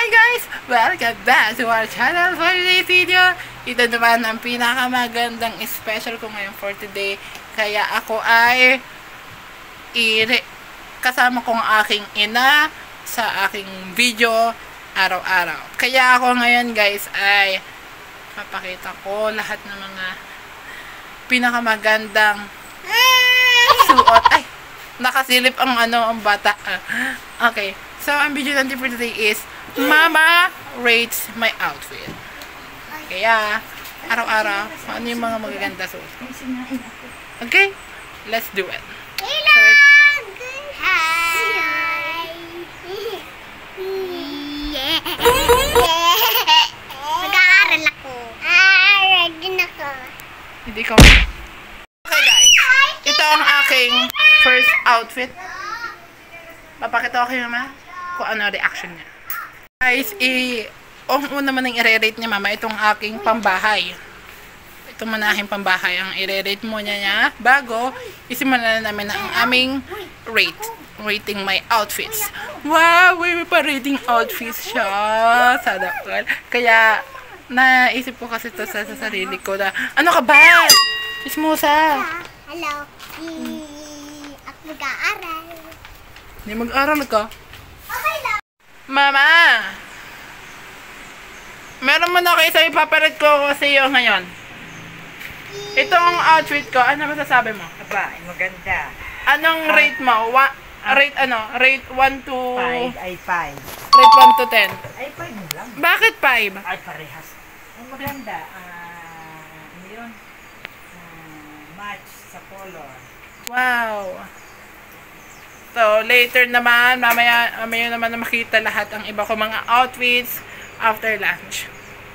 guys! Welcome back to our channel for today's video. Ito naman ang pinakamagandang special ko ngayon for today. Kaya ako ay kasama kong aking ina sa aking video araw-araw. Kaya ako ngayon guys ay papakita ko lahat ng mga pinakamagandang suot. Ay! Nakasilip ang ang bata. Okay. So, ang video natin for today is Mama rates my outfit. Kaya, araw-araw, ano yung mga magaganda suot ko. Okay? Let's do it. Hello! Hi! Mag-aaral ako. Ready na ako. Hindi ko. Okay guys. Ito ang aking first outfit. Papakita ko kayo naman kung ano reaction niya. Guys, ang una man ang i-rate niya mama, itong aking pambahay. Itong manaking pambahay ang i-rate mo niya bago isimulan na namin ang aming rating my outfits. Wow, may pa-rating outfits siya. Sana all. Kaya naisip ko kasi ito sa sarili ko na ano ka ba? Ismusa. Hello. Ako mag-aaral. Hindi mag-aral ka? Okay lang. Mama! Meron mo na kayo sa ipapalit ko sa iyo ngayon. Itong outfit ko, ano masasabi mo? Aba, maganda. Anong rate mo? Rate ano? Rate 1 to... 5 ay 5. Rate 1 to 10? Ay, 5 lang. Bakit 5? Ay, parehas. Ay, maganda. Ano yun? Match sa color. Wow! So, later naman, mamaya naman na makita lahat ang iba ko mga outfits after lunch.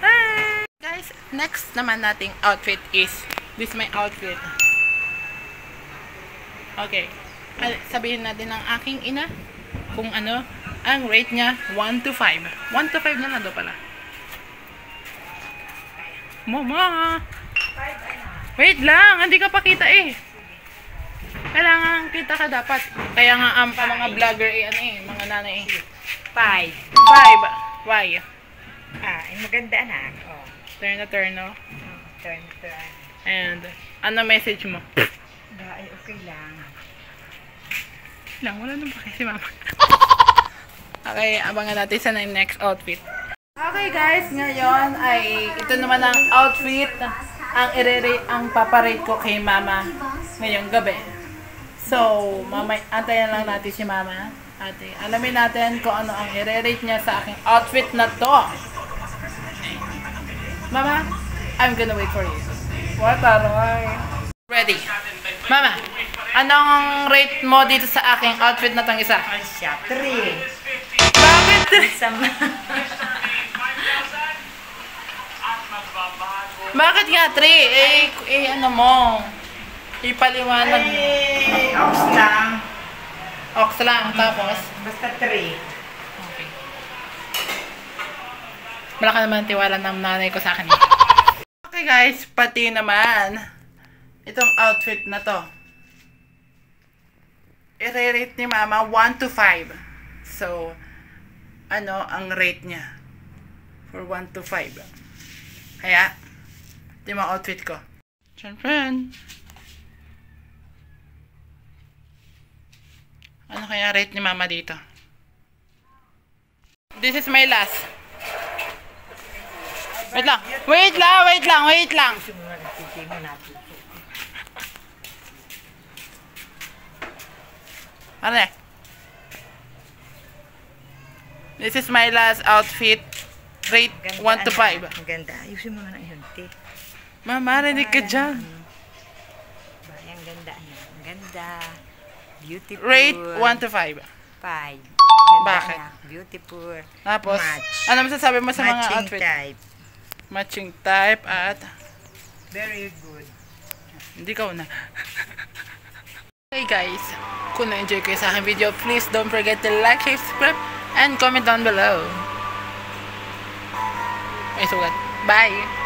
Hi! Guys, next naman nating outfit is, this my outfit. Okay. Sabihin natin ng aking ina kung ano ang rate niya 1 to 5. 1 to 5 na lang daw pala. Mama! Wait lang, hindi ka pa kita eh. Kailangan kita ka dapat. Kaya nga ang mga vlogger mga nanay 5. 5. Why? Ay, maganda anak. Oh. Turn, no? Turn. And, ano message mo? Ay, okay lang. Wala nang pakay si mama. Okay, abangan natin sa next outfit. Okay guys, ngayon ay ito naman ang outfit ang paparate ko kay mama ngayong gabi. So, antayan lang natin si mama. Ate, alamin natin kung ano ang i-rate niya sa aking outfit na to. Mama, I'm gonna wait for you. What aroy? Ready. Mama, anong rate mo dito sa aking outfit na tong isa? Ay, siya. 3. Bakit 3? Bakit nga 3? Ano mo? Ipaliwanag mo. Ox lang. Ox lang, tapos? Basta 3. Okay. Malaki naman tiwala ng nanay ko sa akin. Okay guys, pati naman itong outfit na to. I-rate ni mama 1 to 5. So, ano ang rate niya? For 1 to 5. Kaya, ito yung mga outfit ko. Friend. Ano kaya rate ni mama dito? This is my last. Wait lang. Ano eh? This is my last outfit. Rate 1 to 5. Maganda. Ayusin mo na yun, te. Mama, rinig ka dyan. Ang ganda niya. Ang ganda. Beautiful. Rate 1 to 5. 5. Bakit? Beautiful. Tapos, Match. ano masasabi mo sa mga Matching outfit? type. Matching type at Very good. hindi ka una. Okay guys, kung na-enjoy kayo sa aking video, please don't forget to like, subscribe, and comment down below. Ay, sugat. Bye!